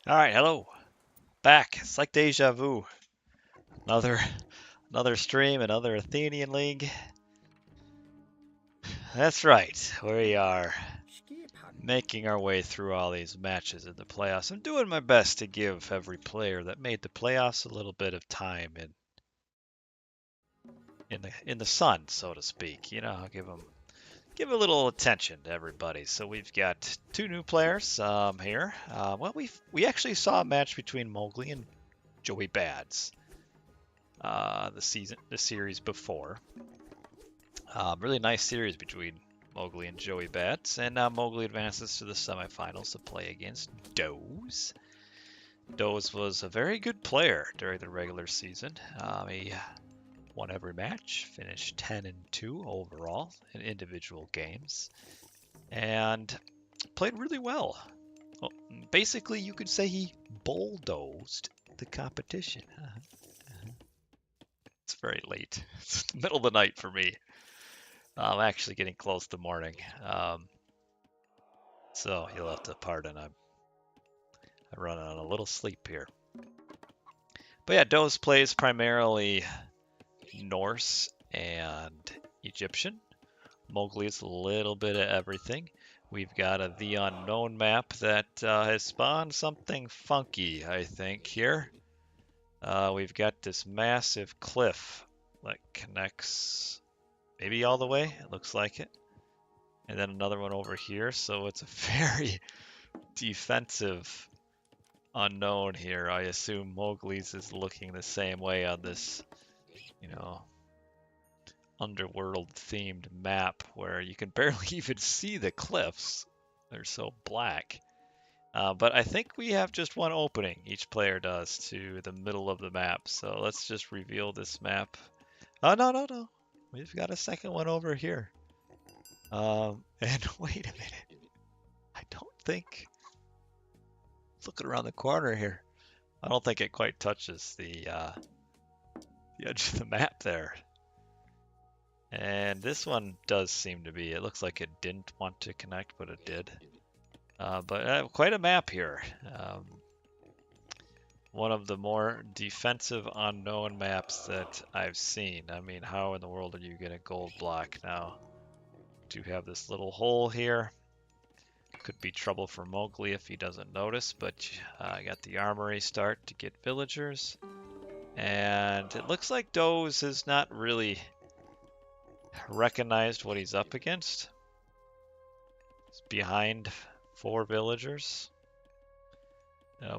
All right, hello. Back. It's like deja vu. Another another stream, another Athenian league. That's right. We are making our way through all these matches in the playoffs. I'm doing my best to give every player that made the playoffs a little bit of time in the sun, so to speak. I'll give a little attention to everybody. So we've got two new players here. Well, we actually saw a match between Mogli and Joey Bads the series before. Really nice series between Mogli and Joey Bats, and now Mogli advances to the semifinals to play against Doze. Doze was a very good player during the regular season. He won every match, finished 10-2 overall in individual games, and played really well. Well, basically, you could say he bulldozed the competition. It's very late. It's the middle of the night for me. I'm actually getting close to morning. So you'll have to pardon. I'm running on a little sleep here. But yeah, Doze plays primarily Norse and Egyptian. Mowgli is a little bit of everything. We've got a The Unknown map that has spawned something funky, I think, here. We've got this massive cliff that connects maybe all the way. It looks like it. And then another one over here. So it's a very defensive unknown here. I assume Mowgli's is looking the same way on this, you know, underworld themed map where you can barely even see the cliffs. They're so black. But I think we have just one opening, each player does, to the middle of the map. So let's just reveal this map. Oh, no, no, no. We've got a second one over here. And wait a minute. I don't think... Looking around the corner here. I don't think it quite touches the edge of the map there. And this one does seem to be. It looks like it didn't want to connect, but it did. But quite a map here. One of the more defensive unknown maps that I've seen. I mean, how in the world are you going to gold block now? Do have this little hole here. Could be trouble for Mowgli if he doesn't notice, but I got the armory start to get villagers. And it looks like Doze has not really recognized what he's up against. He's behind 4 villagers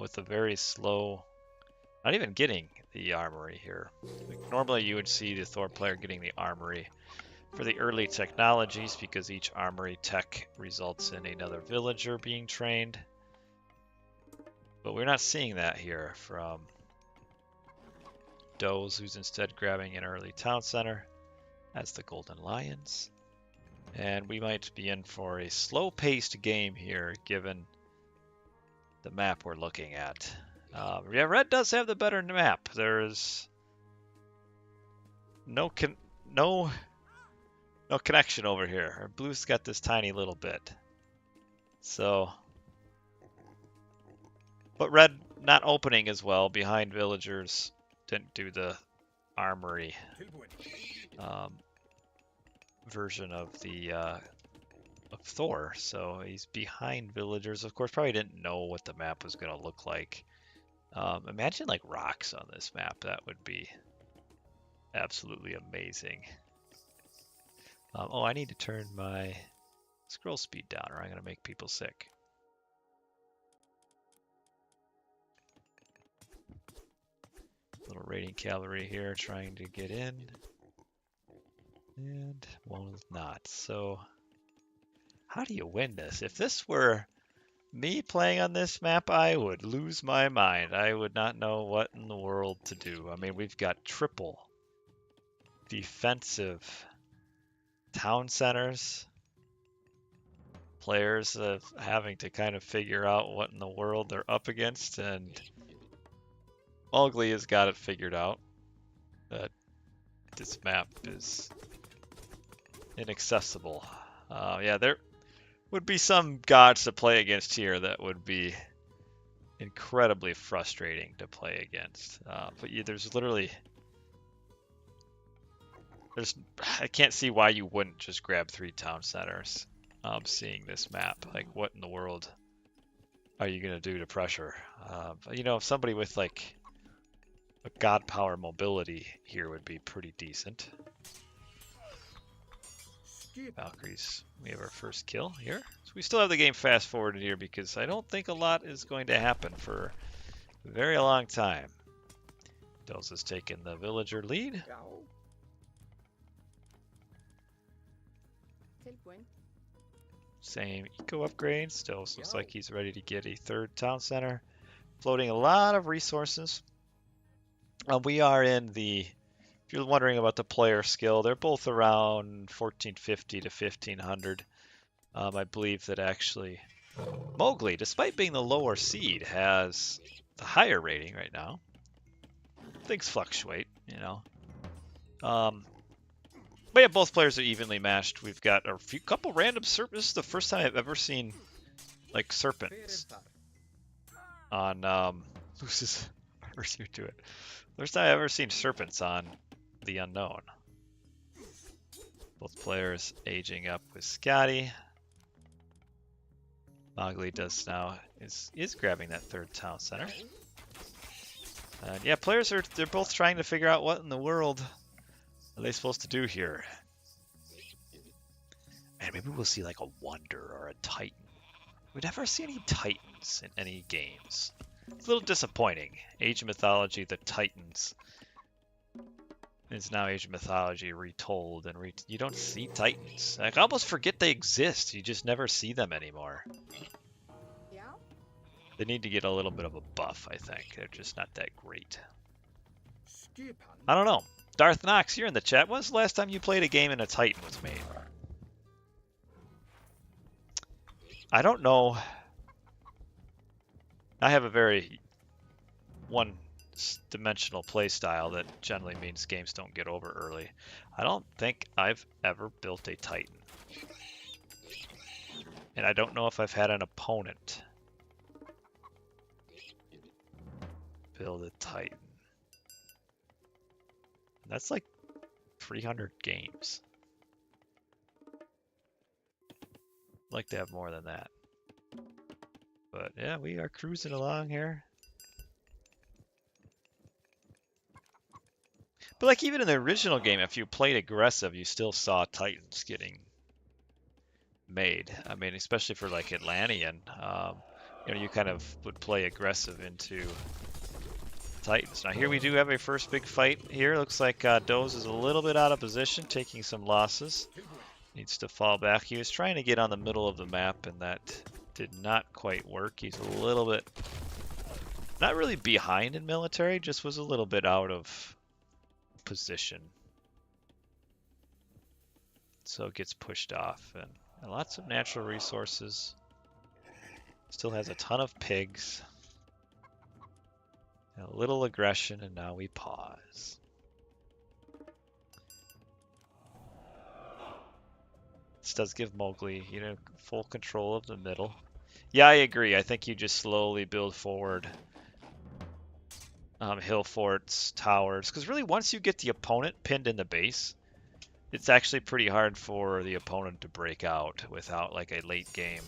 with a very slow, not even getting the armory here. Normally you would see the Thor player getting the armory for the early technologies because each armory tech results in another villager being trained. But we're not seeing that here from Doze, who's instead grabbing an early town center as the Golden Lions. And we might be in for a slow-paced game here, given the map we're looking at. Yeah, red does have the better map. There's no connection over here. Blue's got this tiny little bit. So, but red not opening as well behind villagers. Didn't do the armory version of the of Thor, so he's behind villagers. Of course, probably didn't know what the map was going to look like. Imagine like rocks on this map. That would be absolutely amazing. Oh, I need to turn my scroll speed down or I'm going to make people sick. Little raiding cavalry here trying to get in. And will not. So how do you win this? If this were me playing on this map, I would lose my mind. I would not know what in the world to do. I mean, we've got triple defensive town centers. Players having to kind of figure out what in the world they're up against, and Mogli has got it figured out that this map is inaccessible. Yeah, there would be some gods to play against here that would be incredibly frustrating to play against. But there's literally, I can't see why you wouldn't just grab 3 town centers. Seeing this map, like what in the world are you gonna do to pressure? But, you know, if somebody with like a god power mobility here would be pretty decent. Valkyries, we have our first kill here. So we still have the game fast forwarded here because I don't think a lot is going to happen for a very long time. Doze has taken the villager lead. Same eco upgrade. Still looks like he's ready to get a 3rd town center. Floating a lot of resources. We are in the, if you're wondering about the player skill, they're both around 1450 to 1500. I believe that actually Mogli, despite being the lower seed, has the higher rating right now. Things fluctuate, you know. But yeah, both players are evenly matched. We've got a couple random serpents. This is the first time I've ever seen like serpents on Luce's anniversary to it. First time I've ever seen serpents on the unknown. Both players aging up with Scotty. Mogli does now is grabbing that 3rd town center. And yeah, players they're both trying to figure out what in the world are they supposed to do here. Man, maybe we'll see like a Wonder or a Titan. We never see any Titans in any games. It's a little disappointing. Age of Mythology, the Titans. It's now Age of Mythology retold, and you don't see Titans. I almost forget they exist. You just never see them anymore. Yeah. They need to get a little bit of a buff, I think. They're just not that great. I don't know. Darth Knox, you're in the chat. When's the last time you played a game and a Titan was made? I don't know. I have a very one-dimensional play style that generally means games don't get over early. I don't think I've ever built a Titan. And I don't know if I've had an opponent build a Titan. That's like 300 games. I'd like to have more than that. But yeah, we are cruising along here. But like even in the original game, if you played aggressive, you still saw Titans getting made. I mean, especially for like Athenian, you know, you kind of would play aggressive into Titans. Now here we do have a first big fight here. Looks like Doze is a little bit out of position, taking some losses. Needs to fall back. He was trying to get on the middle of the map, and that did not quite work. He's a little bit, not really behind in military, just was a little bit out of position. So it gets pushed off, and lots of natural resources. Still has a ton of pigs. And a little aggression, and now we pause. This does give Mogli, you know, full control of the middle. Yeah, I agree. I think you just slowly build forward hill forts, towers, because really once you get the opponent pinned in the base, it's actually pretty hard for the opponent to break out without like a late game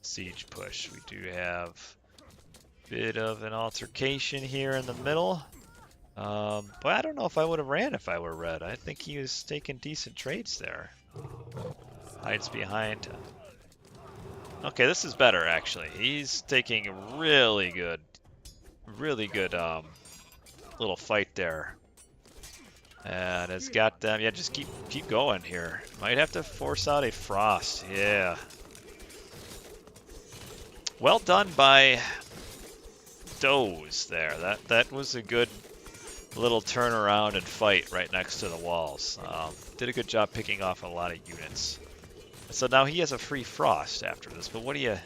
siege push. We do have a bit of an altercation here in the middle. But I don't know if I would have ran if I were red. I think he was taking decent trades there. Hides behind. Okay, this is better actually. He's taking a really good little fight there. And has got them. Yeah, just keep going here. Might have to force out a frost. Yeah. Well done by Doze there. That was a good little turnaround and fight right next to the walls. Did a good job picking off a lot of units. So now he has a free frost after this. But what do you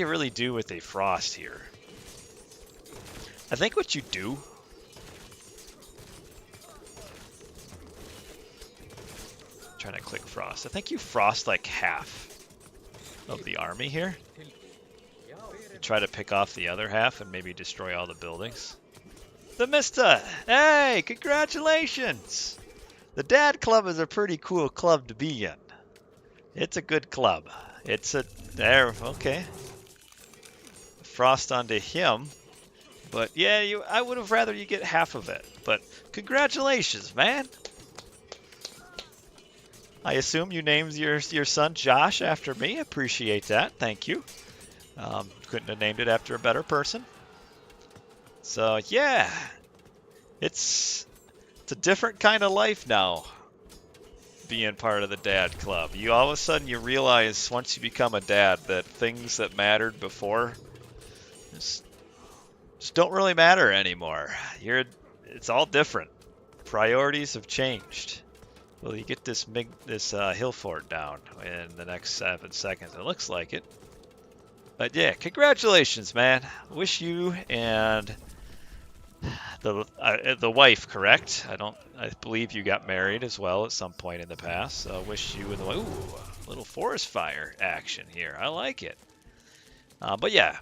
really do with a frost here? I think what you do. Trying to click frost. I think you frost like half of the army here. try to pick off the other half and maybe destroy all the buildings. The Mista! Hey, congratulations! The Dad Club is a pretty cool club to be in. It's a good club. It's a... There, okay. Frost onto him. But yeah, I would have rather you get half of it. But congratulations, man! I assume you named your son Josh after me. Appreciate that. Thank you. Couldn't have named it after a better person. So yeah, it's a different kind of life now, being part of the Dad Club. You all of a sudden you realize once you become a dad that things that mattered before just don't really matter anymore. It's all different. Priorities have changed. Well, you get this hill fort down in the next 7 seconds. It looks like it. But yeah, congratulations, man. Wish you and the wife, correct? I believe you got married as well at some point in the past. So wish you and the wife. Ooh, little forest fire action here. I like it. But yeah.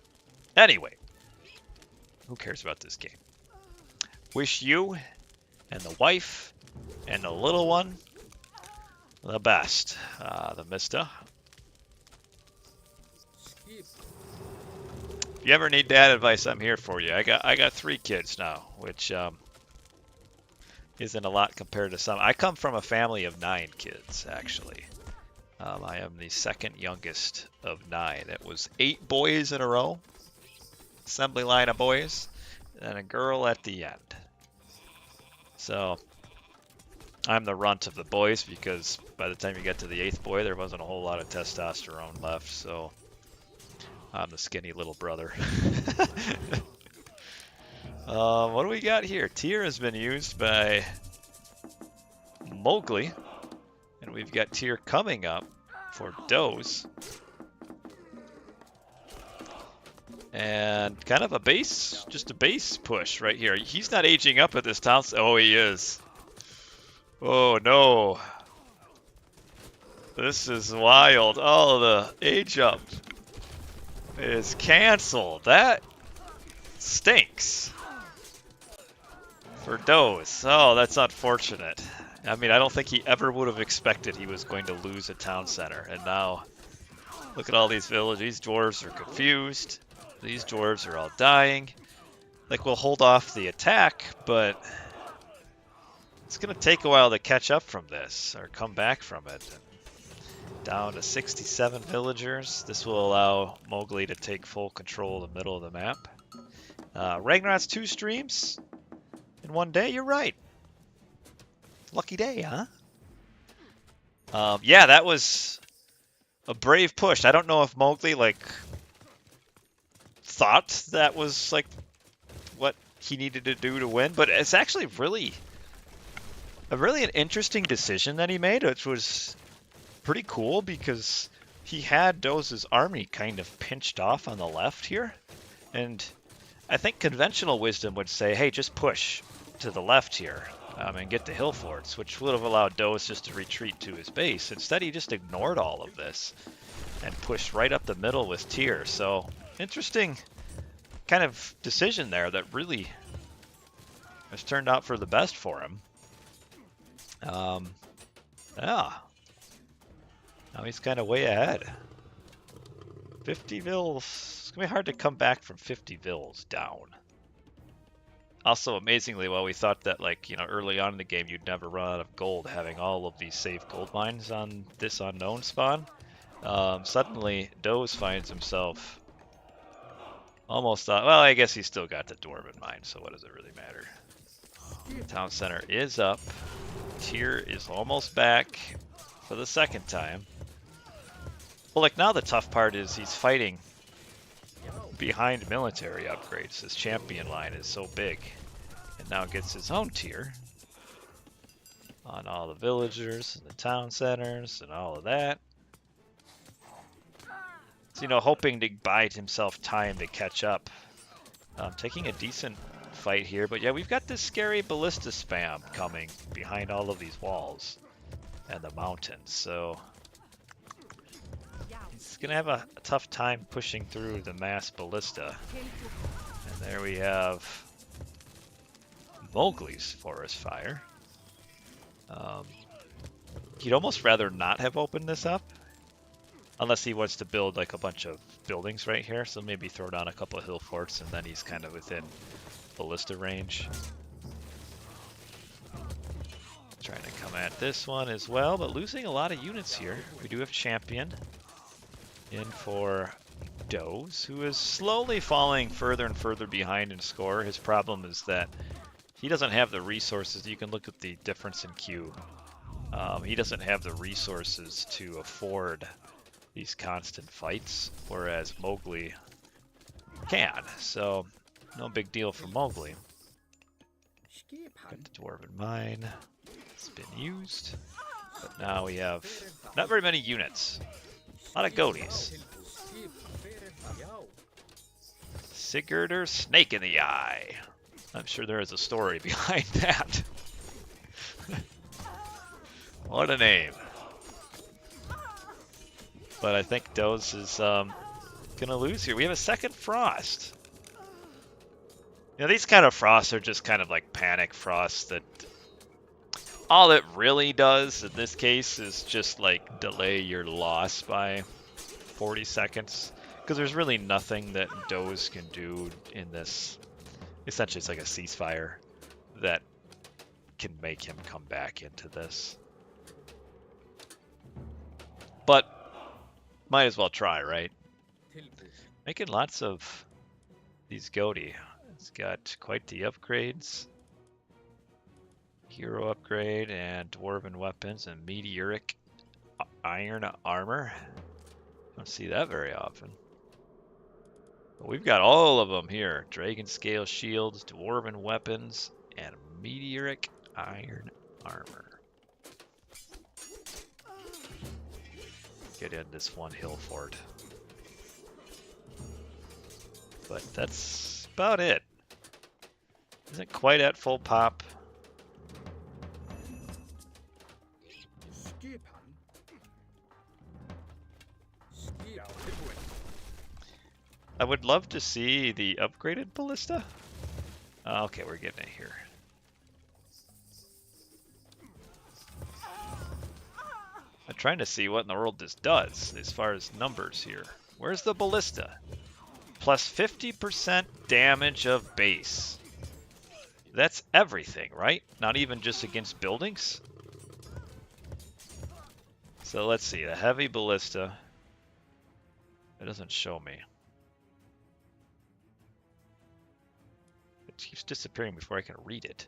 Anyway, who cares about this game? Wish you and the wife and the little one the best. The Mista. If you ever need dad advice, I'm here for you. I got 3 kids now, which isn't a lot compared to some. I come from a family of 9 kids, actually. I am the second youngest of 9. It was 8 boys in a row, assembly line of boys, and a girl at the end. So I'm the runt of the boys because by the time you get to the 8th boy, there wasn't a whole lot of testosterone left. So I'm the skinny little brother. What do we got here? Tyr has been used by Mogli. And we've got Tyr coming up for Doze. And kind of a base, just a base push right here. He's not aging up at this town. Oh, he is. Oh, no. This is wild. Oh, the age up is canceled. That stinks for Doze. Oh, that's unfortunate. I mean, I don't think he ever would have expected he was going to lose a town center. And now, look at all these villages. These dwarves are confused. These dwarves are all dying. Like, we'll hold off the attack, but it's going to take a while to catch up from this, or come back from it. Down to 67 villagers. This will allow Mogli to take full control of the middle of the map. Ragnarok's 2 streams in one day? You're right. Lucky day, huh? Yeah, that was a brave push. I don't know if Mogli, like, thought that was, like, what he needed to do to win, but it's actually really an interesting decision that he made, which was pretty cool because he had Doze's army kind of pinched off on the left here, and I think conventional wisdom would say, hey, just push to the left here and get the hill forts, which would have allowed Doze just to retreat to his base. Instead, he just ignored all of this and pushed right up the middle with Tyr. So interesting kind of decision there that really has turned out for the best for him. Yeah. Now he's kind of way ahead. 50 vills. It's going to be hard to come back from 50 vills down. Also, amazingly, while we thought that, like, you know, early on in the game you'd never run out of gold having all of these safe gold mines on this unknown spawn, suddenly Doze finds himself almost, well, I guess he's still got the Dwarven mine, so what does it really matter? Town center is up. Tyr is almost back for the 2nd time. Well, like, now the tough part is he's fighting behind military upgrades. His champion line is so big. And now gets his own Tyr on all the villagers and the town centers and all of that. So, you know, hoping to bide himself time to catch up. Taking a decent fight here, but yeah, we've got this scary ballista spam coming behind all of these walls and the mountains, so He's going to have a tough time pushing through the mass ballista. And there we have Mogli's Forest Fire. He'd almost rather not have opened this up. Unless he wants to build like a bunch of buildings right here. So maybe throw down a couple of hill forts and then he's kind of within ballista range. Trying to come at this one as well, but losing a lot of units here. We do have Champion in for Doze, who is slowly falling further and further behind in score. His problem is that he doesn't have the resources. You can look at the difference in queue. He doesn't have the resources to afford these constant fights, whereas Mogli can. So no big deal for Mogli. Got the Dwarven Mine. It's been used. But now we have not very many units. A lot of goaties. Sigurdur Snake in the Eye. I'm sure there is a story behind that. What a name. But I think Doze is going to lose here. We have a second Frost. You know, these kind of Frosts are just kind of like panic Frosts that all it really does in this case is just like delay your loss by 40 seconds. Because there's really nothing that Doze can do in this. Essentially, it's like a ceasefire that can make him come back into this. But might as well try, right? Making lots of these goatee. It's got quite the upgrades. Hero upgrade and dwarven weapons and meteoric iron armor. Don't see that very often. But we've got all of them here. Dragon scale shields, dwarven weapons, and meteoric iron armor. Get in this one hill fort. But that's about it. Isn't quite at full pop. I would love to see the upgraded ballista. Okay, we're getting it here. I'm trying to see what in the world this does as far as numbers here. Where's the ballista? Plus 50% damage of base. That's everything, right? Not even just against buildings? So let's see, the heavy ballista. It doesn't show me. It keeps disappearing before I can read it.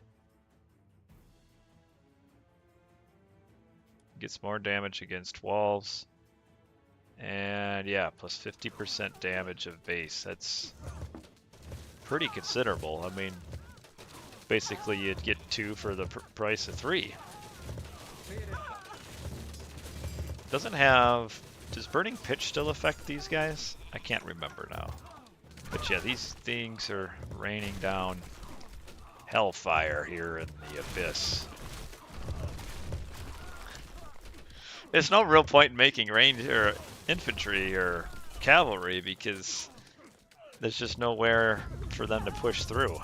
Gets more damage against walls. And yeah, plus 50% damage of base. That's pretty considerable. I mean, basically you'd get 2 for the price of 3. Doesn't have... Does burning pitch still affect these guys? I can't remember now. But yeah, these things are raining down hellfire here in the abyss. There's no real point in making range or infantry or cavalry because there's just nowhere for them to push through.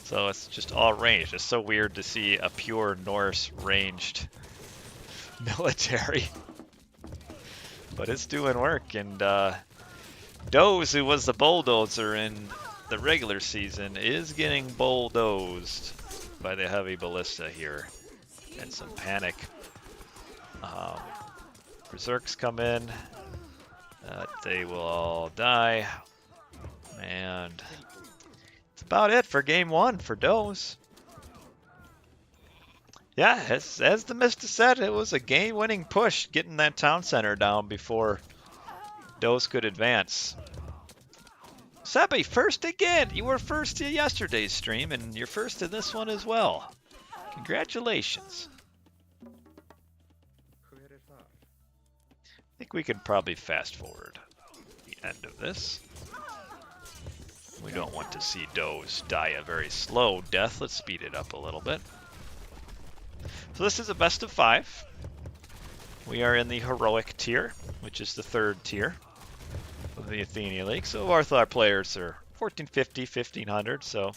So it's just all ranged. It's so weird to see a pure Norse ranged military. But it's doing work, and Doze, who was the bulldozer in the regular season, is getting bulldozed by the heavy ballista here. And some panic. Berserks come in. They will all die. And that's about it for game 1 for Doze. Yeah, as the Mista said, it was a game-winning push getting that town center down before Doze could advance. Sebi, first again! You were first in yesterday's stream, and you're first in this one as well. Congratulations. I think we could probably fast forward the end of this. We don't want to see Doze die a very slow death. Let's speed it up a little bit. So this is a best of 5. We are in the heroic tier, which is the third tier of the Athenian League. So our players are 1450, 1500, so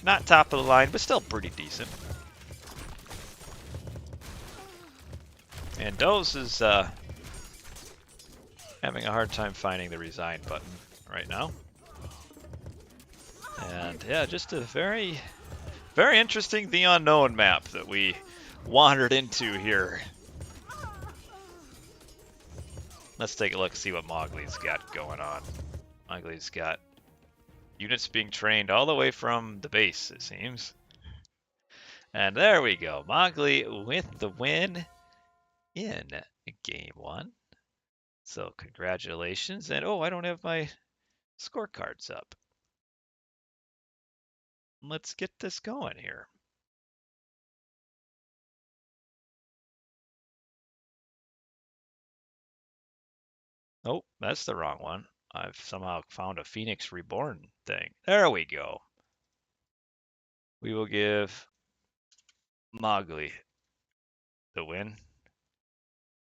not top of the line, but still pretty decent. And Doze is having a hard time finding the resign button right now. And yeah, just a very, very interesting The Unknown map that we wandered into here. Let's take a look and see what Mogli's got going on. Mogli's got units being trained all the way from the base, it seems. And there we go. Mogli with the win in game 1. So congratulations. And oh, I don't have my scorecards up. Let's get this going here. Oh, that's the wrong one. I've somehow found a Phoenix Reborn thing. There we go. We will give Mogli the win.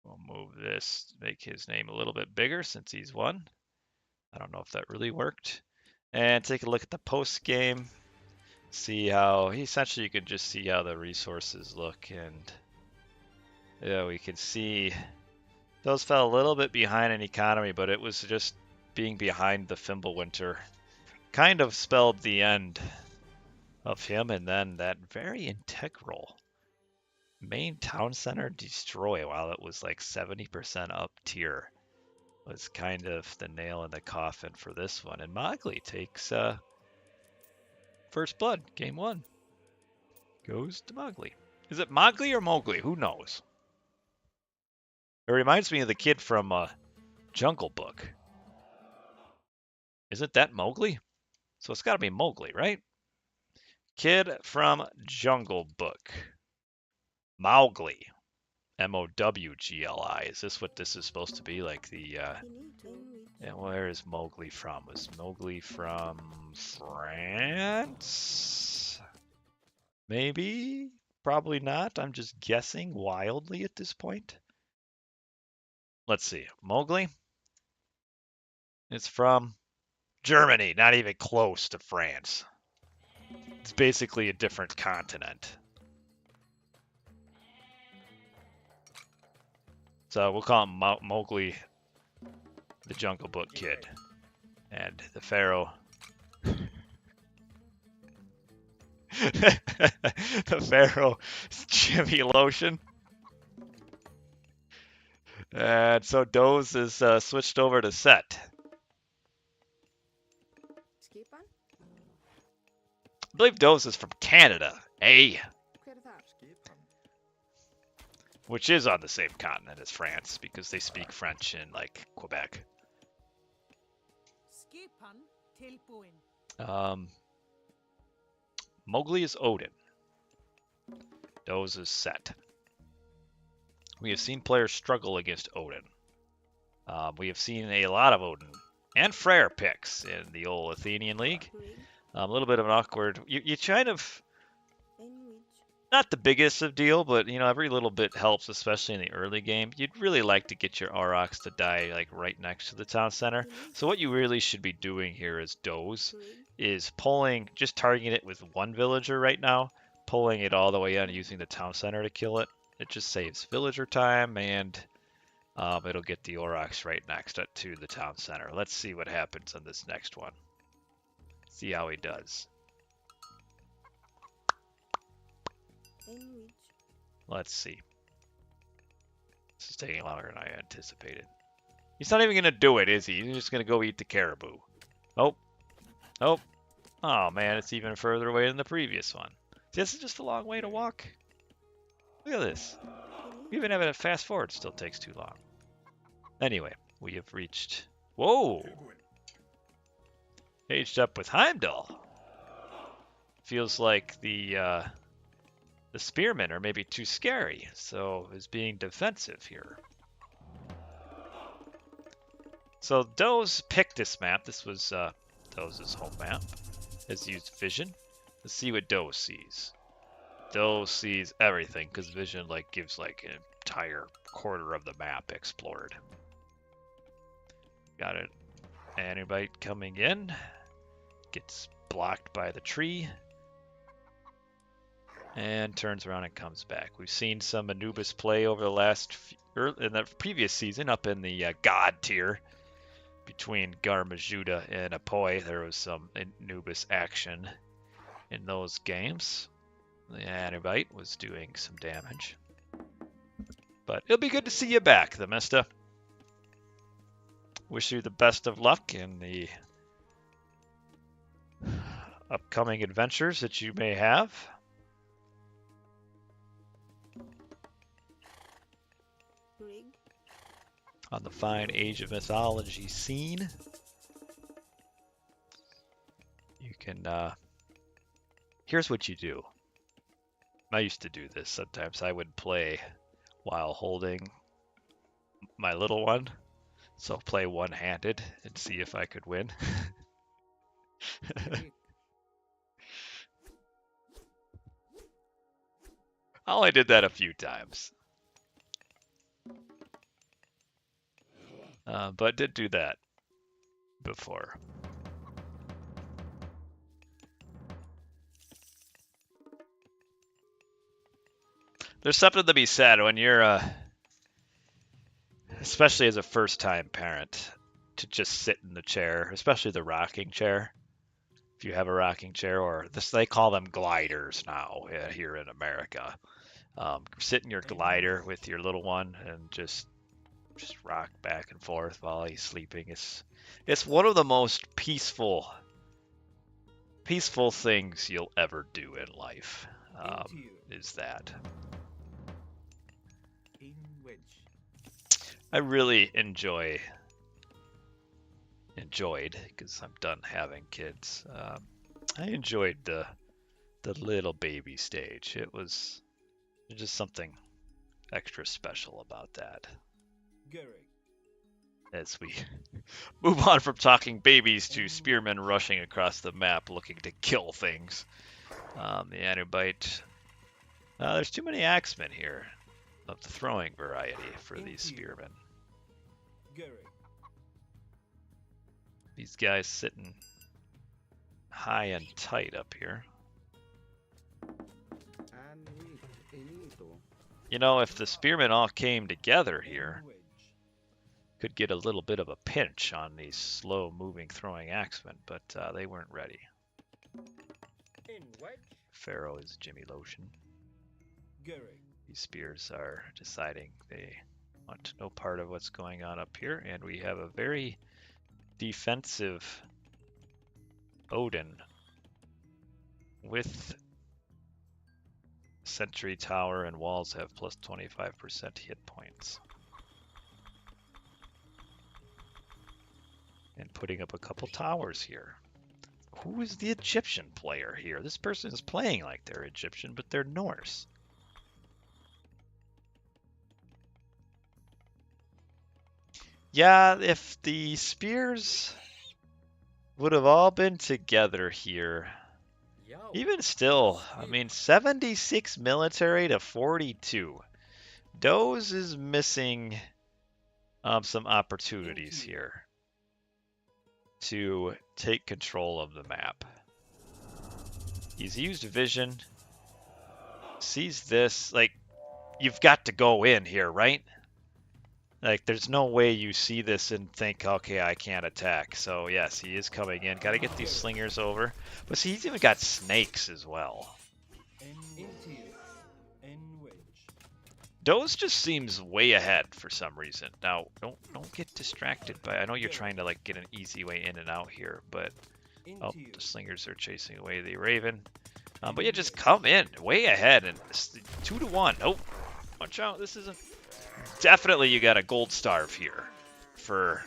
We'll move this, make his name a little bit bigger since he's won. I don't know if that really worked. And take a look at the post game. See how, essentially you can just see how the resources look. And yeah, we can see those fell a little bit behind in economy, but it was just being behind the Fimbulwinter. Kind of spelled the end of him, and then that very integral main town center destroy while it was like 70% up tier was kind of the nail in the coffin for this one. And Mogli takes first blood, game 1. Goes to Mogli. Is it Mogli or Mowgli? Who knows? It reminds me of the kid from Jungle Book. Isn't that Mowgli? So it's got to be Mowgli, right? Kid from Jungle Book. Mowgli. Mowgli. Is this what this is supposed to be? Like the, and where is Mowgli from? Was Mowgli from France? Maybe? Probably not. I'm just guessing wildly at this point. Let's see. Mowgli? It's from Germany, not even close to France. It's basically a different continent. So we'll call him Mowgli, the Jungle Book kid. And the Pharaoh. The Pharaoh Jimmy Lotion. And so Doze is switched over to set. I believe Doze is from Canada, eh? Which is on the same continent as France because they speak French in like Quebec. Mowgli is Odin. Doze is Set. We have seen players struggle against Odin. We have seen a lot of Odin and Freyr picks in the old Athenian League. A little bit of an awkward. You kind of, not the biggest of deal, but you know every little bit helps, especially in the early game. You'd really like to get your Aurochs to die like right next to the town center. So what you really should be doing here as Doze is pulling, just targeting it with one villager right now, pulling it all the way in and using the town center to kill it. It just saves villager time and it'll get the Aurochs right next to the town center. Let's see what happens on this next one. See how he does. Let's see. This is taking longer than I anticipated. He's not even going to do it, is he? He's just going to go eat the caribou. Oh. Oh. Oh, man, it's even further away than the previous one. See, this is just a long way to walk. Look at this. Even having it fast forward still takes too long. Anyway, we have reached... Whoa! Aged up with Heimdall. Feels like the spearmen are maybe too scary, so is being defensive here. So Doze picked this map. This was Doze's home map. Has used vision. Let's see what Doze sees. Doze sees everything because vision like gives like a entire quarter of the map explored. Got it. Anybite coming in. Gets blocked by the tree. And turns around and comes back. We've seen some Anubis play over the last, in the previous season, up in the God tier. Between Garmajuda and Apoy, there was some Anubis action in those games. The Anubite was doing some damage. But it'll be good to see you back, Themista. Wish you the best of luck in the upcoming adventures that you may have. On the fine Age of Mythology scene. You can, here's what you do. I used to do this sometimes. I would play while holding my little one. So play one-handed and see if I could win. I only did that a few times. But did do that before. There's something to be said when you're, especially as a first-time parent, to just sit in the chair, especially the rocking chair. If you have a rocking chair, or this, they call them gliders now here in America. Sit in your glider with your little one and just rock back and forth while he's sleeping. It's one of the most peaceful things you'll ever do in life. Is that I really enjoyed because I'm done having kids. I enjoyed the little baby stage. It was just something extra special about that. As we move on from talking babies to spearmen rushing across the map looking to kill things. The Anubite. There's too many axemen here of the throwing variety for these spearmen. These guys sitting high and tight up here. You know, if the spearmen all came together here, could get a little bit of a pinch on these slow-moving throwing axemen, but they weren't ready. Pharaoh is Jimmy Lotion. These spears are deciding they want no part of what's going on up here, and we have a very defensive Odin with Sentry Tower and walls have plus 25% hit points. And putting up a couple towers here. Who is the Egyptian player here? This person is playing like they're Egyptian, but they're Norse. Yeah, if the spears would have all been together here, even still, I mean, 76 military to 42. Doze is missing some opportunities here to take control of the map. He's used vision, sees this, like, you've got to go in here, right? Like, there's no way you see this and think, okay, I can't attack. So, yes, he is coming in. Got to get these slingers over. But see, he's even got snakes as well. Doze just seems way ahead for some reason. Now, don't get distracted by. I know you're trying to like get an easy way in and out here, but oh, the slingers are chasing away the Raven. But yeah, just come in way ahead and 2-1. Oh, watch out! This isn't. Definitely, you got a gold starve here. For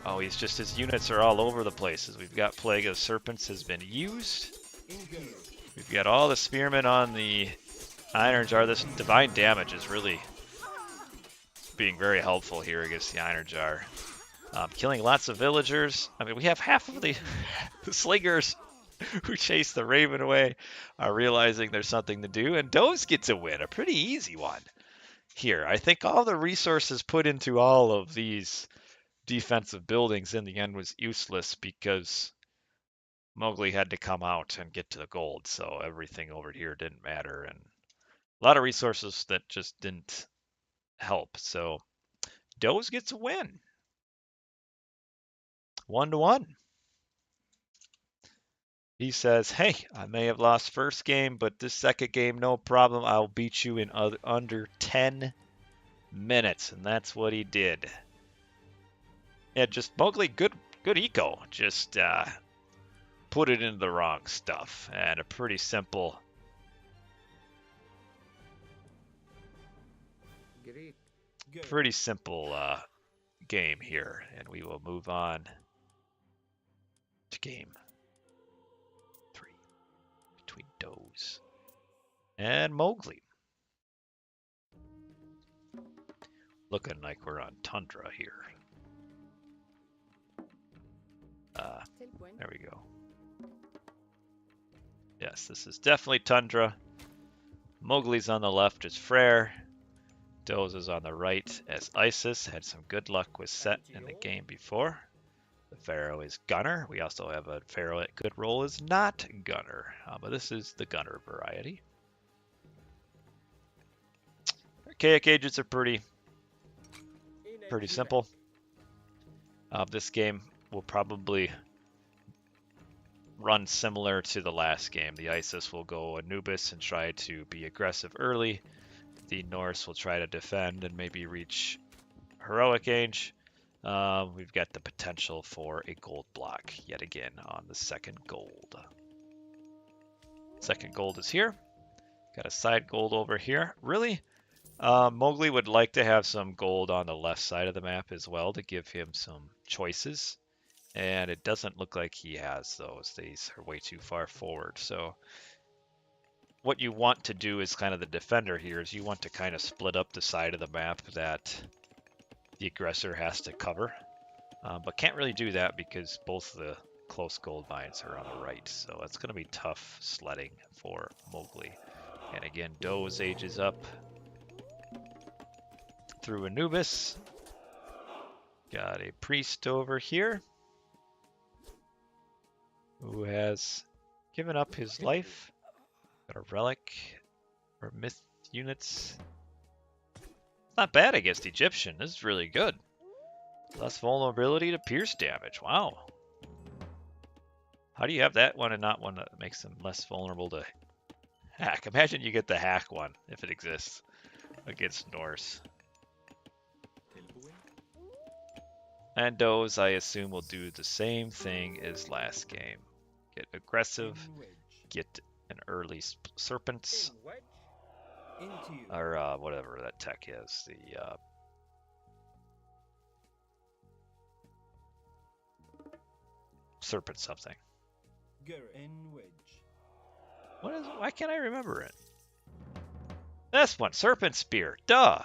oh, he's just his units are all over the place. As we've got Plague of Serpents has been used. We've got all the spearmen on the Iron Jar. This divine damage is really being very helpful here against the Iron Jar. Killing lots of villagers. I mean, we have half of the slingers who chase the Raven away are realizing there's something to do. And Doze gets a win, a pretty easy one. here. I think all the resources put into all of these defensive buildings in the end was useless because Mowgli had to come out and get to the gold, so everything over here didn't matter, and a lot of resources that just didn't help. So Doze gets a win. 1-1. He says, hey, I may have lost first game, but this second game, no problem. I'll beat you in under 10 minutes. And that's what he did. Yeah, just Mowgli, good eco. Just put it into the wrong stuff. And a pretty simple game here. And we will move on to game 3 between Doze and Mowgli. Looking like we're on tundra here. There we go. Yes, this is definitely tundra. Mowgli's on the left as Frere. Doze is on the right as Isis. Had some good luck with Set in the game before. The Pharaoh is Gunner. We also have a Pharaoh at good roll is not Gunner, but this is the Gunner variety. Archaic Ages are pretty simple. This game will probably run similar to the last game. The Isis will go Anubis and try to be aggressive early. The Norse will try to defend and maybe reach Heroic Age. We've got the potential for a gold block yet again on the second gold. Second gold is here. Got a side gold over here. Really, Mowgli would like to have some gold on the left side of the map as well to give him some choices. And it doesn't look like he has those. These are way too far forward. So what you want to do is kind of the defender here is you want to kind of split up the side of the map that the aggressor has to cover. But can't really do that because both the close gold mines are on the right. So that's going to be tough sledding for Mowgli. And again, Doze ages up through Anubis. Got a priest over here who has given up his life. Got a relic or myth units. Not bad against Egyptian. This is really good. Less vulnerability to pierce damage. Wow. How do you have that one and not one that makes them less vulnerable to hack? Imagine you get the hack one, if it exists, against Norse. And Doze, I assume, will do the same thing as last game. Get aggressive, get an early serpents, or whatever that tech is. The serpent something. What is? Why can't I remember it? This one, serpent spear. Duh.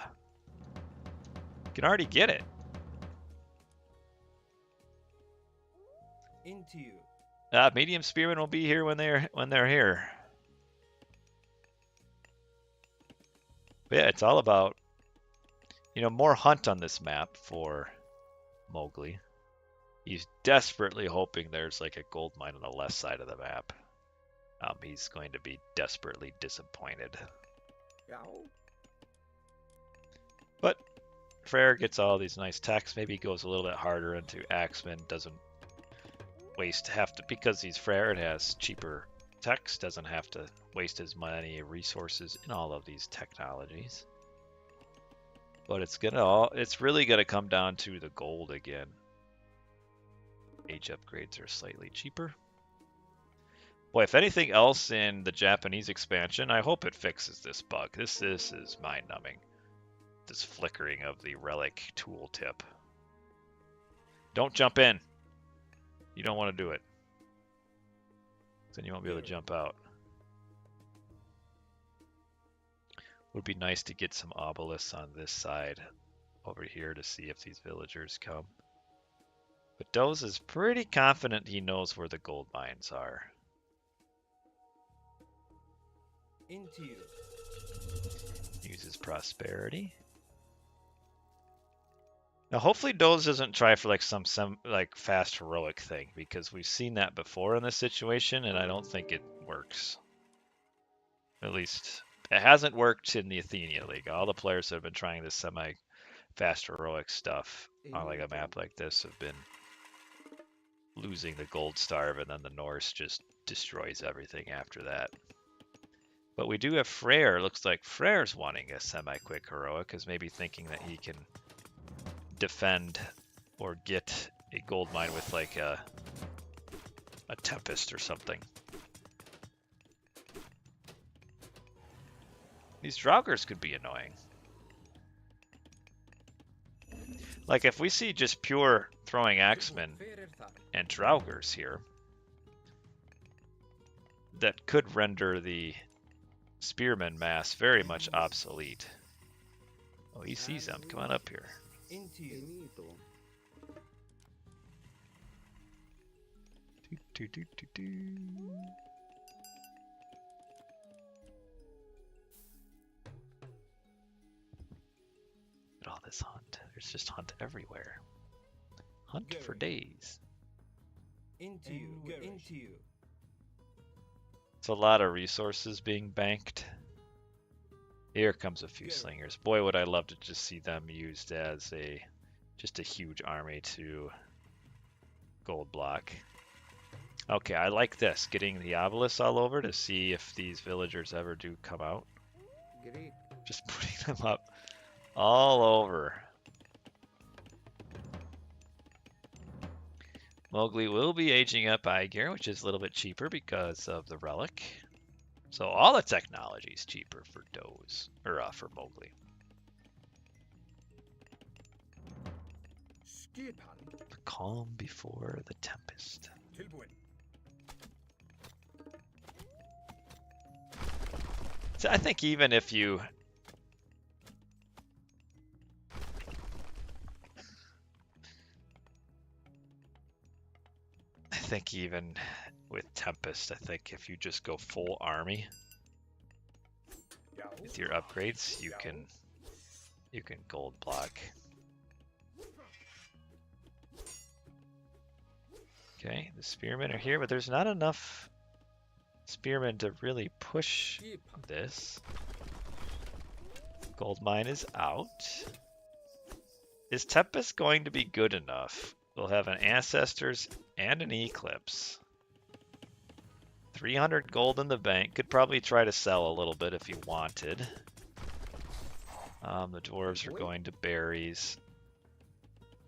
You can already get it. Medium spearmen will be here when they're here. But yeah, it's all about, more hunt on this map for Mowgli. He's desperately hoping there's like a gold mine on the left side of the map. He's going to be desperately disappointed. But Frere gets all these nice techs. Maybe he goes a little bit harder into Axeman. Doesn't waste because he's Frere and has cheaper techs. Doesn't have to waste as many resources in all of these technologies. But it's really gonna come down to the gold again. Age upgrades are slightly cheaper. Boy, if anything else in the Japanese expansion, I hope it fixes this bug. This is mind-numbing. This flickering of the relic tooltip. Don't jump in. You don't want to do it. Then you won't be able to jump out. Would be nice to get some obelisks on this side over here to see if these villagers come. But Doze is pretty confident he knows where the gold mines are. You Uses prosperity. Now, hopefully Doze doesn't try for like some like fast heroic thing, because we've seen that before in this situation, and I don't think it works. At least it hasn't worked in the Athenian League. All the players that have been trying this semi-fast heroic stuff on like a map like this have been losing the gold starve, and then the Norse just destroys everything after that. But we do have Freyr. Looks like Freyr's wanting a semi-quick heroic, because maybe thinking that he can defend or get a gold mine with like a Tempest or something. These Draugrs could be annoying. Like if we see just pure throwing axemen and Draugrs here, that could render the spearman mass very much obsolete. Oh, he sees them. Come on up here. Look at all this hunt. There's just hunt everywhere. Hunt for days. Into you. It's a lot of resources being banked. Here comes a few slingers. Boy, would I love to just see them used as just a huge army to gold block. Okay, I like this. Getting the obelisks all over to see if these villagers ever do come out. Great. Just putting them up all over. Mogli will be aging up Aegir, which is a little bit cheaper because of the relic. So all the technology is cheaper for Doze, or for Mogli. The calm before the tempest. So I think even if you even with Tempest, I think if you just go full army with your upgrades, you can gold block. Okay, the spearmen are here, but there's not enough spearmen to really push this. Gold mine is out. Is Tempest going to be good enough? We'll have an Ancestors and an Eclipse. 300 gold in the bank. Could probably try to sell a little bit if you wanted. The dwarves are going to berries.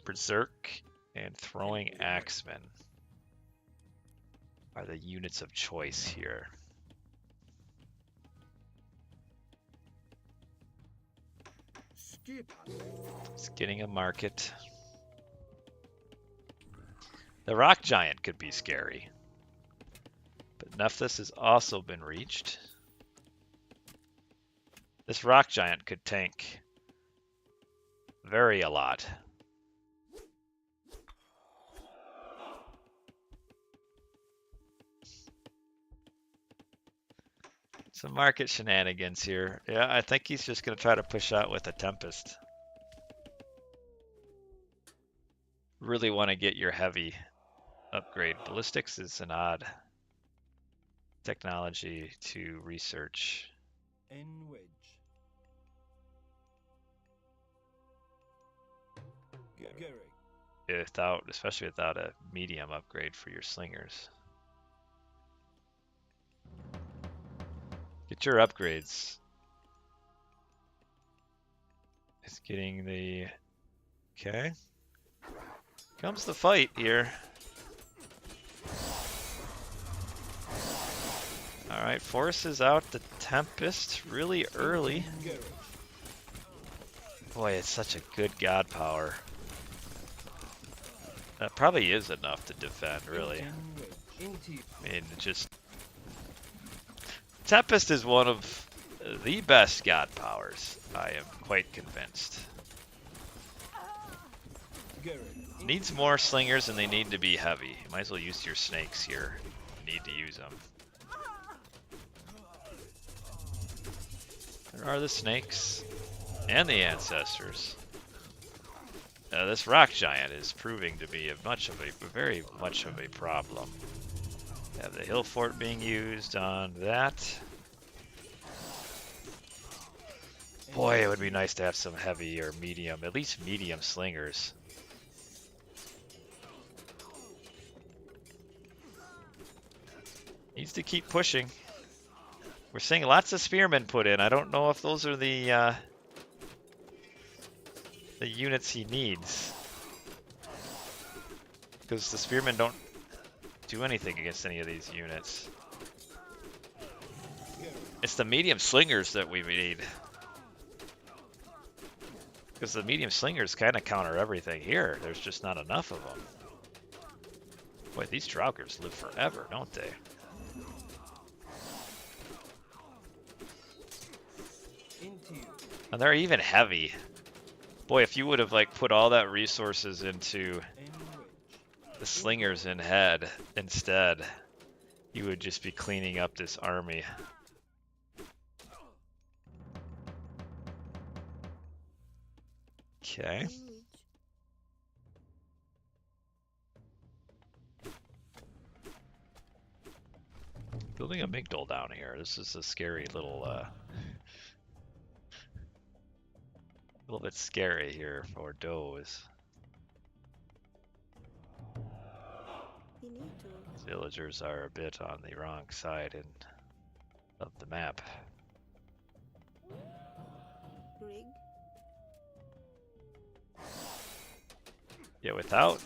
Berserk and throwing axemen are the units of choice here. It's getting a market. The rock giant could be scary. But Nephthys has also been reached. This rock giant could tank a lot. Some market shenanigans here. Yeah, I think he's just going to try to push out with a Tempest. Really want to get your heavy upgrade. Ballistics is an odd technology to research. Especially without a medium upgrade for your slingers. Get your upgrades. It's getting the... Okay. Comes the fight here. Alright, forces out the Tempest really early. Boy, it's such a good god power. That probably is enough to defend, really. I mean, just... Tempest is one of the best god powers. I am quite convinced. Needs more slingers and they need to be heavy. You might as well use your snakes here. You need to use them. There are the snakes and the ancestors. This rock giant is proving to be very much of a problem. Have the hill fort being used on that. Boy, it would be nice to have some heavy or medium, at least medium slingers. Needs to keep pushing. We're seeing lots of spearmen put in. I don't know if those are the units he needs. Because the spearmen don't do anything against any of these units. It's the medium slingers that we need. Because the medium slingers kind of counter everything here. There's just not enough of them. Boy, these Draugrs live forever, don't they? And they're even heavy. Boy, if you would have like put all that resources into the slingers in head instead, you would just be cleaning up this army. Okay. Building a Migdol down here. This is a scary little little bit scary here for Doze. Villagers are a bit on the wrong side of the map. Rig. Yeah, without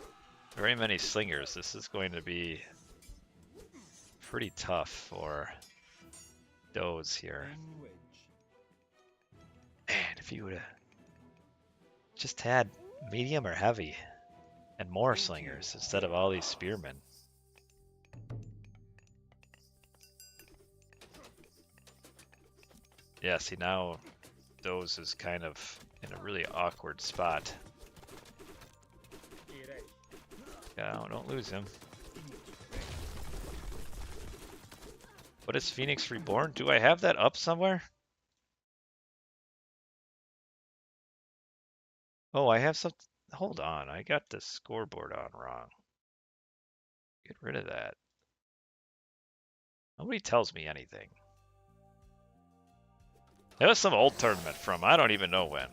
very many slingers, this is going to be pretty tough for Doze here. Man, if he would have just had medium or heavy and more slingers instead of all these spearmen. Yeah, see now Doze is kind of in a really awkward spot. Yeah, don't lose him. What is Phoenix Reborn? Do I have that up somewhere? Oh, I have some. Hold on, I got the scoreboard on wrong. Get rid of that. Nobody tells me anything. That was some old tournament from I don't even know when.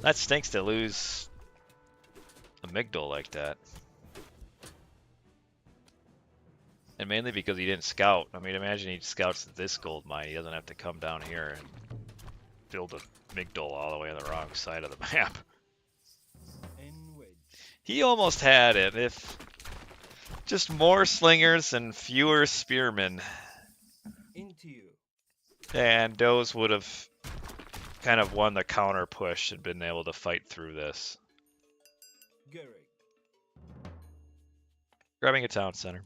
That stinks to lose a Migdol like that. And mainly because he didn't scout. I mean, imagine he scouts this gold mine. He doesn't have to come down here and build a Migdol all the way on the wrong side of the map. He almost had it if just more slingers and fewer spearmen. And Doze would have kind of won the counter push and been able to fight through this. Grabbing a town center.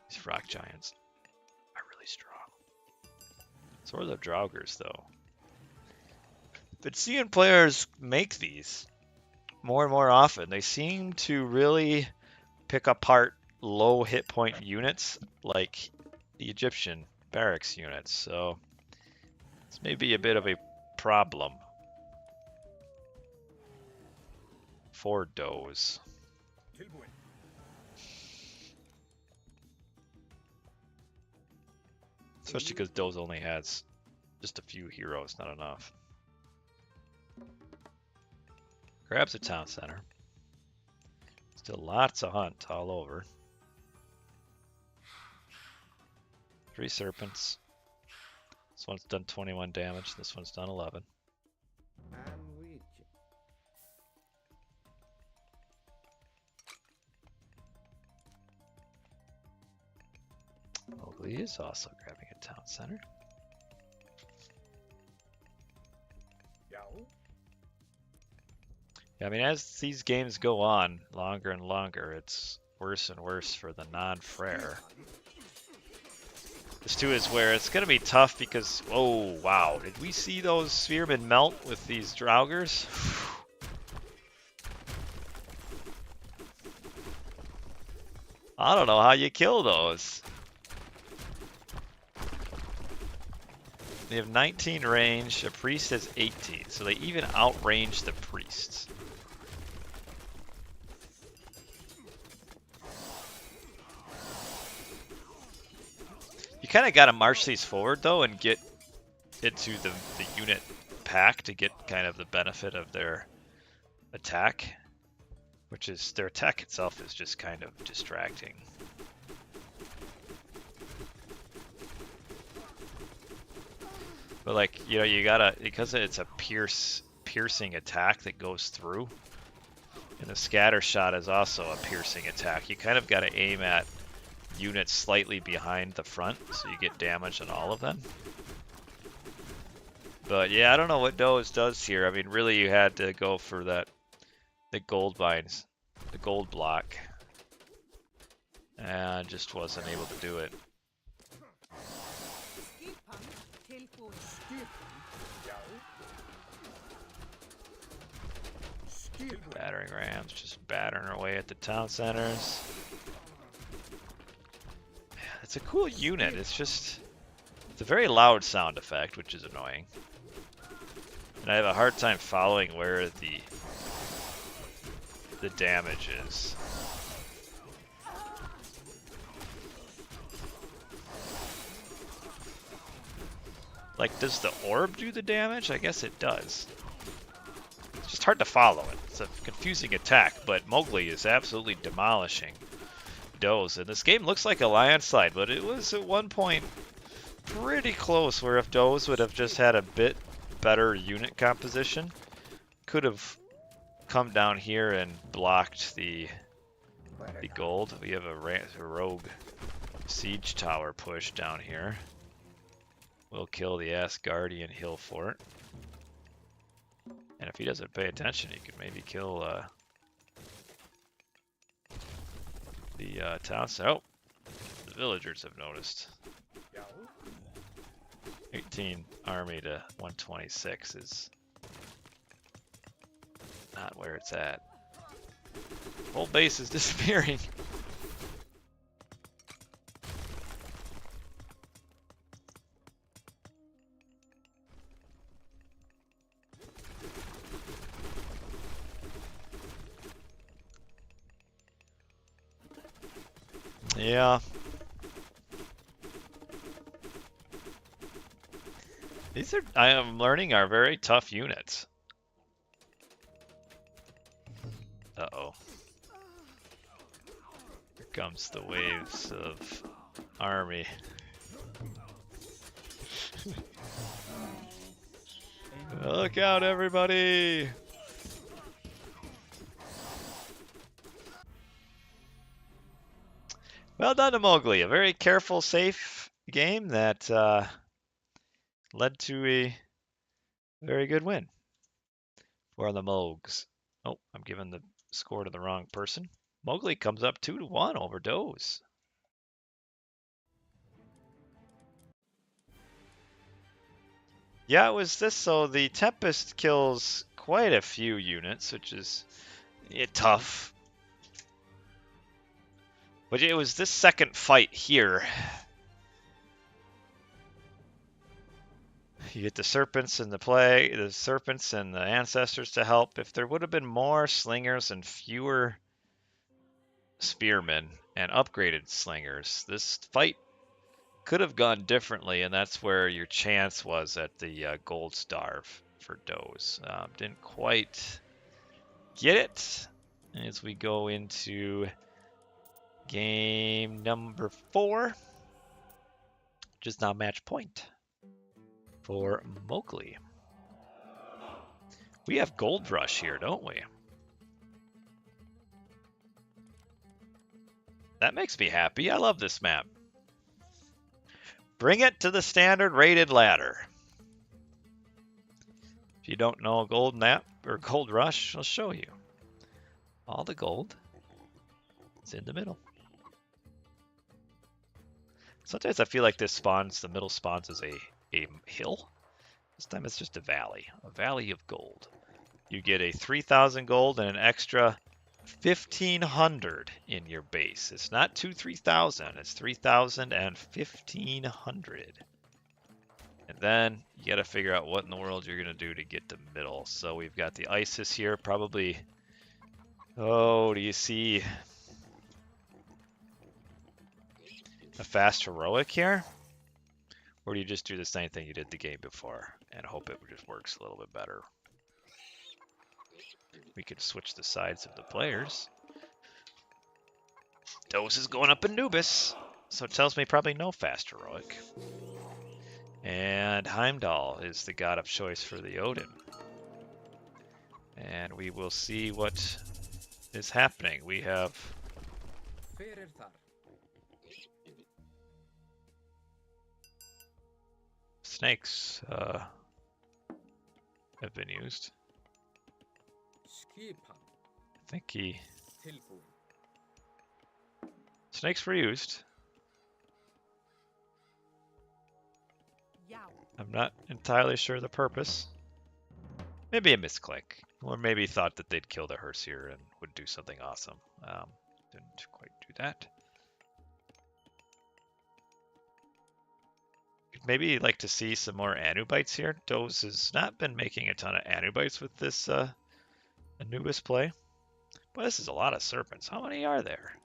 These rock giants are really strong. So are the Draugrs, though. But seeing players make these more and more often, they seem to really pick apart low hit point units like the Egyptian barracks units. So this may be a bit of a problem for Doze. Especially because Doze only has just a few heroes, not enough. Grabs a town center. Still lots of hunt all over. 3 serpents. This one's done 21 damage, this one's done 11. Mogli is also grabbing a town center. Yeah, I mean, as these games go on longer and longer, it's worse and worse for the non-Frere. This too is where it's going to be tough because, oh, wow. Did we see those spearmen melt with these Draugrs? I don't know how you kill those. They have 19 range, a priest has 18, so they even outrange the priests. You kind of got to march these forward though and get into the unit pack to get kind of the benefit of their attack, which is their attack itself is just kind of distracting. But like, you know, you gotta, because it's a piercing attack that goes through, and the scatter shot is also a piercing attack. You kind of gotta aim at units slightly behind the front, so you get damage on all of them. But yeah, I don't know what Doze does here. I mean, really, you had to go for the gold vines, the gold block, and just wasn't able to do it. Battering rams, just battering away at the town centers. It's a cool unit. It's a very loud sound effect, which is annoying. And I have a hard time following where the damage is. Like, does the orb do the damage? I guess it does. It's just hard to follow it. It's a confusing attack, but Mogli is absolutely demolishing Doze. And this game looks like a landslide, but it was at one point pretty close where if Doze would have just had a bit better unit composition, could have come down here and blocked the gold. We have a rogue siege tower push down here. We'll kill the Asgardian hill fort. And if he doesn't pay attention, he could maybe kill the town. Oh, the villagers have noticed. 18 army to 126 is not where it's at. Whole base is disappearing. Yeah. These are, I am learning, are very tough units. Uh-oh. Here comes the waves of army. Look out, everybody! Well done to Mogli. A very careful, safe game that led to a very good win for the Mogs. Oh, I'm giving the score to the wrong person. Mogli comes up 2-1 over Doze. Yeah, it was this. So the Tempest kills quite a few units, which is tough. But it was this second fight here. You get the serpents and the serpents and the ancestors to help. If there would have been more slingers and fewer spearmen and upgraded slingers, this fight could have gone differently, and that's where your chance was at the gold starve for Doze. Didn't quite get it as we go into game number 4, which is now match point for Mogli. We have Gold Rush here, don't we? That makes me happy. I love this map. Bring it to the standard rated ladder. If you don't know Gold Map or Gold Rush, I'll show you. All the gold is in the middle. Sometimes I feel like this spawns, the middle spawns as a hill. This time it's just a valley of gold. You get a 3,000 gold and an extra 1,500 in your base. It's not 3,000, it's 3,000 and 1,500. And then you got to figure out what in the world you're going to do to get the middle. So we've got the Isis here, probably. Oh, do you see a fast heroic here? Or do you just do the same thing you did the game before and hope it just works a little bit better? We could switch the sides of the players. Doze is going up Anubis, so it tells me probably no fast heroic. And Heimdall is the god of choice for the Odin. And we will see what is happening. We have snakes have been used. I think snakes were used. I'm not entirely sure the purpose. Maybe a misclick, or maybe thought that they'd kill the Herseer and would do something awesome. Didn't quite do that. Maybe like to see some more Anubites here. Doze has not been making a ton of Anubites with this Anubis play. But this is a lot of serpents. How many are there?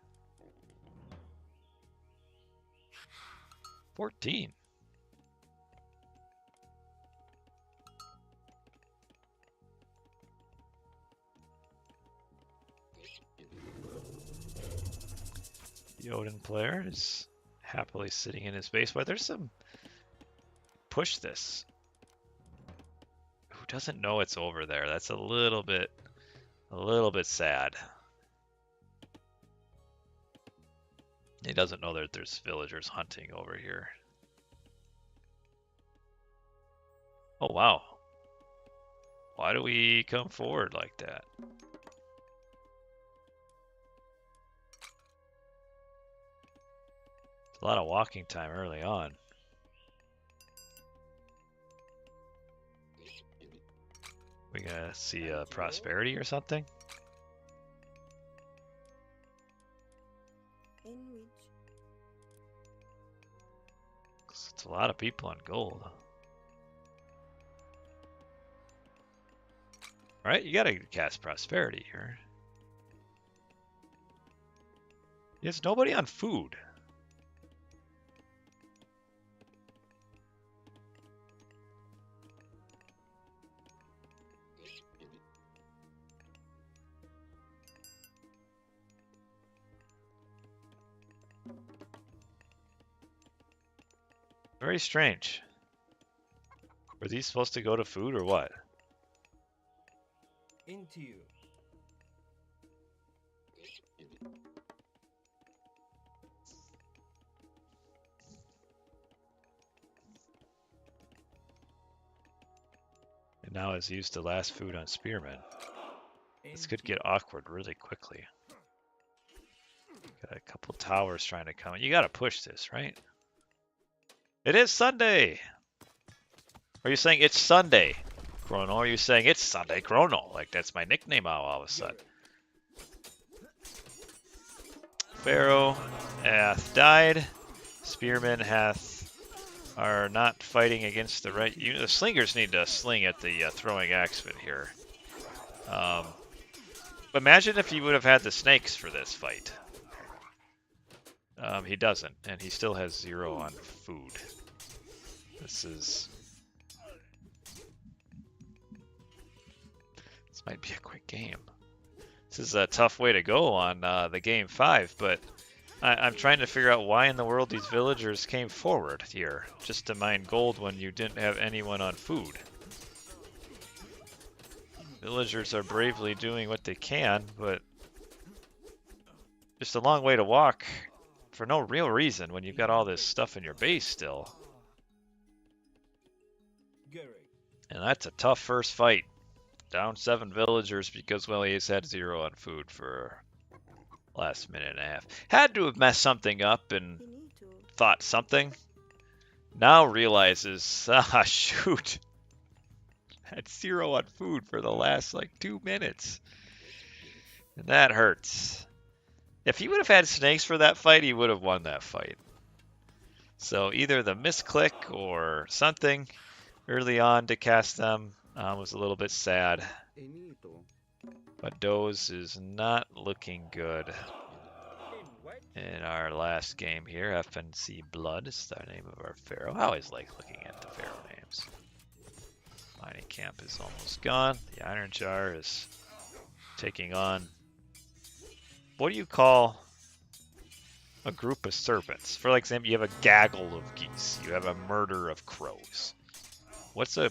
14. The Odin player is happily sitting in his base. But there's some push this. Who doesn't know it's over there? That's a little bit sad. He doesn't know that there's villagers hunting over here. Oh wow. Why do we come forward like that? It's a lot of walking time early on. We gonna see prosperity or something? It's a lot of people on gold. Alright, you gotta cast prosperity here. There's nobody on food. Very strange. Were these supposed to go to food or what? Into you. And now has used the last food on spearmen. This could get awkward really quickly. Got a couple towers trying to come in. You gotta push this, right? It is Sunday! Are you saying it's Sunday, Chrono? Or are you saying it's Sunday Chrono? Like that's my nickname now all of a sudden. Pharaoh hath died. Spearmen are not fighting against the right. The slingers need to sling at the throwing axeman here. Imagine if he would have had the snakes for this fight. He doesn't, and he still has 0 on food. This might be a quick game. This is a tough way to go on the game 5, but I'm trying to figure out why in the world these villagers came forward here just to mine gold when you didn't have anyone on food. Villagers are bravely doing what they can, but just a long way to walk for no real reason when you've got all this stuff in your base still. And that's a tough first fight. Down 7 villagers because, well, he's had 0 on food for last minute and a half. Had to have messed something up and thought something. Now realizes, ah, shoot. Had 0 on food for the last like 2 minutes. And that hurts. If he would have had snakes for that fight, he would have won that fight. So either the misclick or something early on to cast them was a little bit sad. But Doze is not looking good in our last game here. FNC Blood is the name of our pharaoh. I always like looking at the pharaoh names. Mining camp is almost gone. The iron jar is taking on, what do you call a group of serpents? For example, you have a gaggle of geese. You have a murder of crows. What's a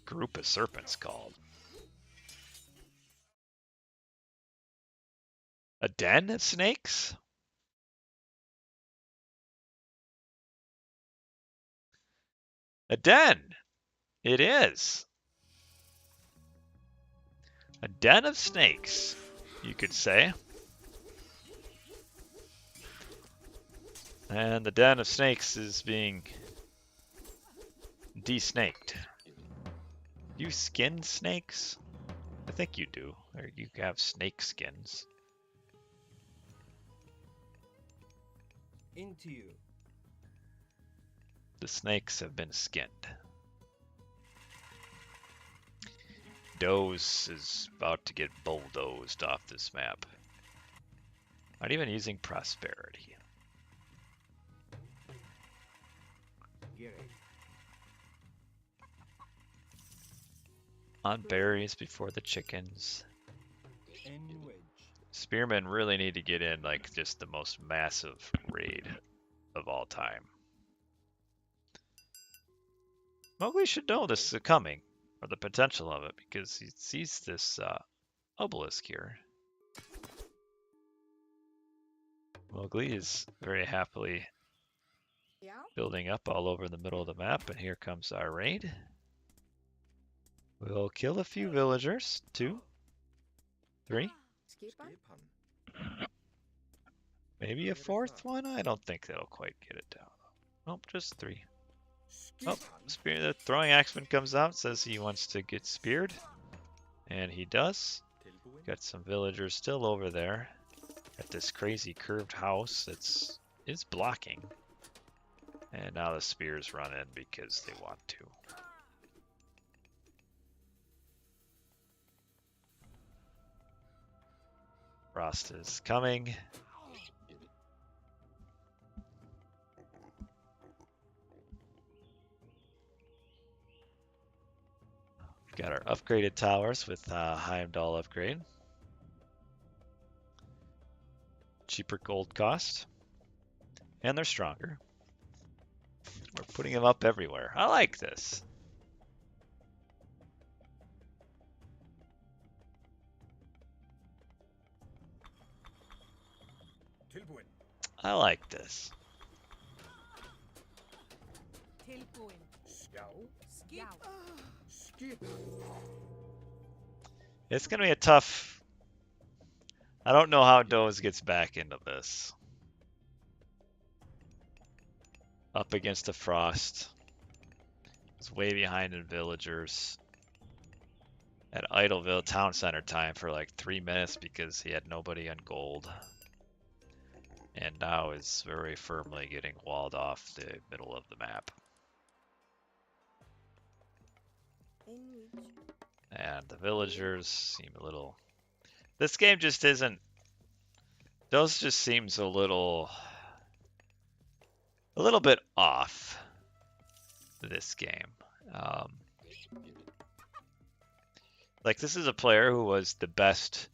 group of serpents called? A den of snakes? A den. It is. A den of snakes, you could say. And the den of snakes is being desnaked. You skin snakes? I think you do. Or you have snake skins. Into you. The snakes have been skinned. Doze is about to get bulldozed off this map. Not even using prosperity. On berries before the chickens. Spearmen really need to get in like just the most massive raid of all time. Mogli should know this is coming, or the potential of it, because he sees this obelisk here. Mogli is very happily building up all over the middle of the map, and here comes our raid. We'll kill a few villagers. 2, 3. Maybe a 4th one? I don't think that'll quite get it down. Nope, just 3. Oh, the throwing axeman comes out, says he wants to get speared. And he does. Got some villagers still over there at this crazy curved house that's blocking. And now the spears run in because they want to. Frost is coming. Got our upgraded towers with Heimdall upgrade. Cheaper gold cost. And they're stronger. We're putting them up everywhere. I like this. I like this. It's going to be a tough... I don't know how Doze gets back into this. Up against the Frost. He's way behind in villagers. At Idleville Town Center time for like 3 minutes because he had nobody on gold. And now is very firmly getting walled off the middle of the map. And the villagers seem a little... This game just isn't... Doze just seems a little bit off this game. Like, this is a player who was the best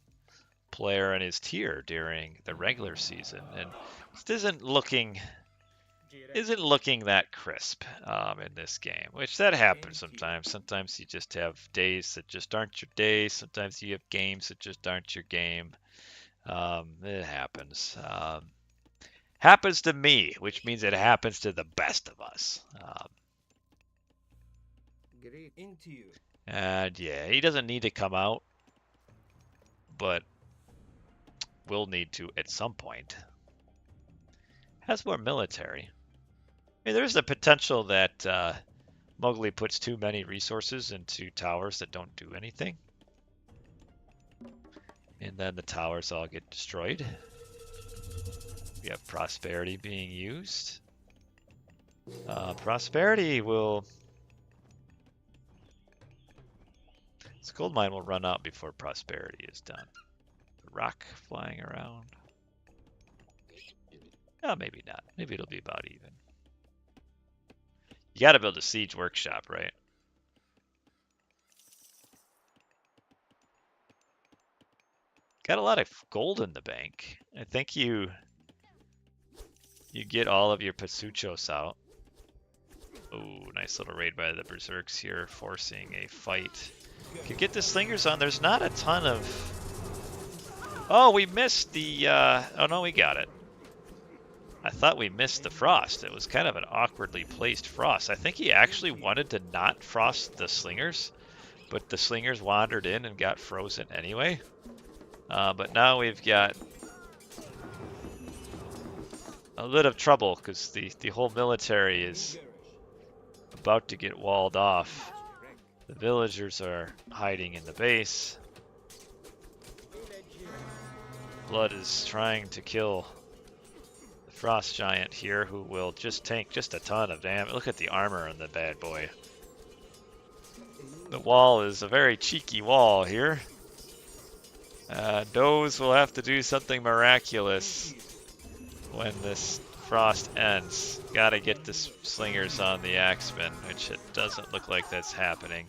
player in his tier during the regular season, and just isn't looking that crisp in this game, which that happens sometimes. Sometimes you just have days that just aren't your days. Sometimes you have games that just aren't your game. It happens. Happens to me, which means it happens to the best of us. And yeah, he doesn't need to come out, but will need to at some point. Has more military. mean, there's the potential that Mogli puts too many resources into towers that don't do anything. And then the towers all get destroyed. We have prosperity being used. Prosperity will... This gold mine will run out before prosperity is done. The rock flying around. Oh, maybe not. Maybe it'll be about even. You gotta build a siege workshop, right? Got a lot of gold in the bank. I think you get all of your Pasuchos out. Ooh, nice little raid by the Berserks here, forcing a fight. Could get the Slingers on. There's not a ton of... Oh, we missed the... Oh, no, we got it. I thought we missed the frost. It was kind of an awkwardly placed frost. I think he actually wanted to not frost the Slingers, but the Slingers wandered in and got frozen anyway. But now we've got a bit of trouble because the whole military is about to get walled off. The villagers are hiding in the base. Blood is trying to kill the Frost Giant here, who will just tank just a ton of damage. Look at the armor on the bad boy. The wall is a very cheeky wall here. Doze will have to do something miraculous when this frost ends. Gotta get the Slingers on the Axemen, which it doesn't look like that's happening.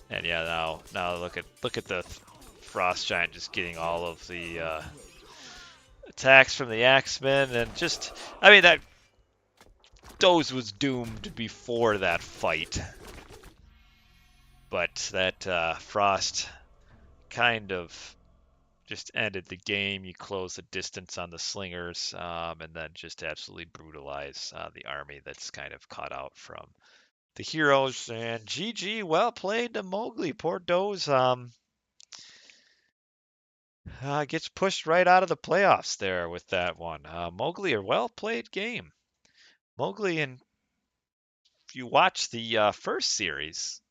And yeah, now look at the Frost Giant just getting all of the attacks from the Axemen, and just, I mean, that Doze was doomed before that fight, but that Frost kind of just ended the game. You close the distance on the Slingers, and then just absolutely brutalize the army that's kind of caught out from the heroes. And GG, well played to Mogli. Poor Doze gets pushed right out of the playoffs there with that one. Mogli, a well played game. Mogli, and if you watch the first series,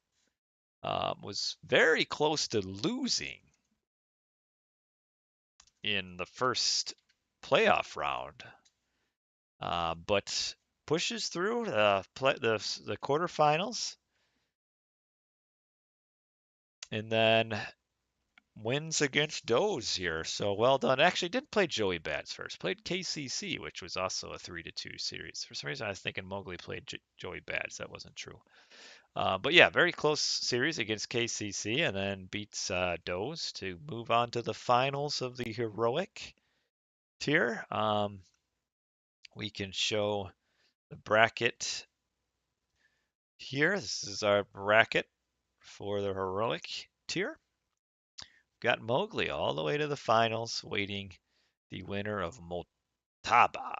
was very close to losing in the first playoff round, but pushes through the quarterfinals, and then wins against Doze here. So well done. Actually, didn't play Joey Bats first. Played KCC, which was also a 3-2 series. For some reason, I was thinking Mowgli played Joey Bats. That wasn't true. But yeah, very close series against KCC, and then beats Doze to move on to the finals of the heroic tier. We can show the bracket here. This is our bracket for the heroic tier. Got Mowgli all the way to the finals, waiting the winner of Motaba.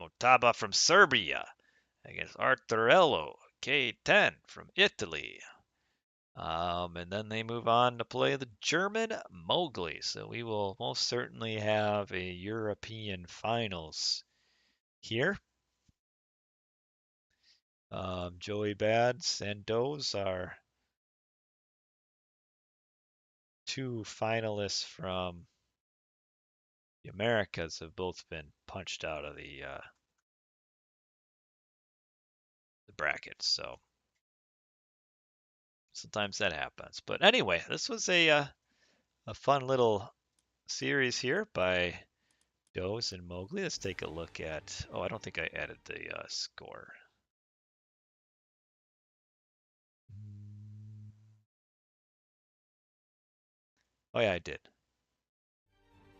Motaba from Serbia against Arturello K10 from Italy. And then they move on to play the German Mowgli. So we will most certainly have a European finals here. Joey Bads and Doze are two finalists from the Americas, have both been punched out of the brackets. So sometimes that happens. But anyway, this was a fun little series here by Doze and Mowgli. Let's take a look at. Oh, I don't think I added the score. Oh yeah, I did.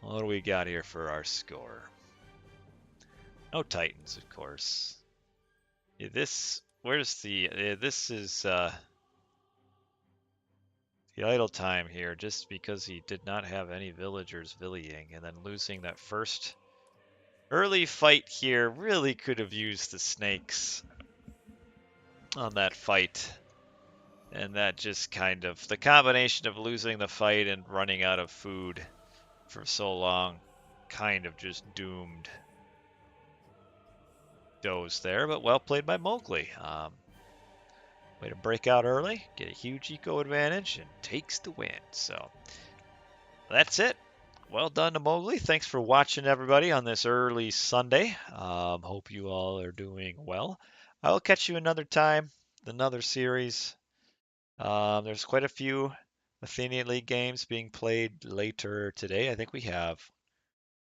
What do we got here for our score? No Titans, of course. Yeah, where's the, this is the idle time here, just because he did not have any villagers villying, and then losing that first early fight here. Really could have used the snakes on that fight. And that just kind of, the combination of losing the fight and running out of food for so long kind of just doomed Doze there, but well played by Mogli. Way to break out early, get a huge eco advantage, and takes the win. So that's it. Well done to Mowgli. Thanks for watching, everybody, on this early Sunday. Hope you all are doing well. I will catch you another time, another series. There's quite a few Athenian League games being played later today. I think we have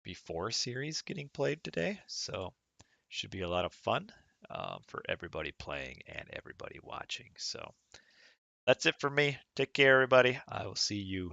before series getting played today, so should be a lot of fun for everybody playing and everybody watching. So that's it for me. Take care, everybody. I will see you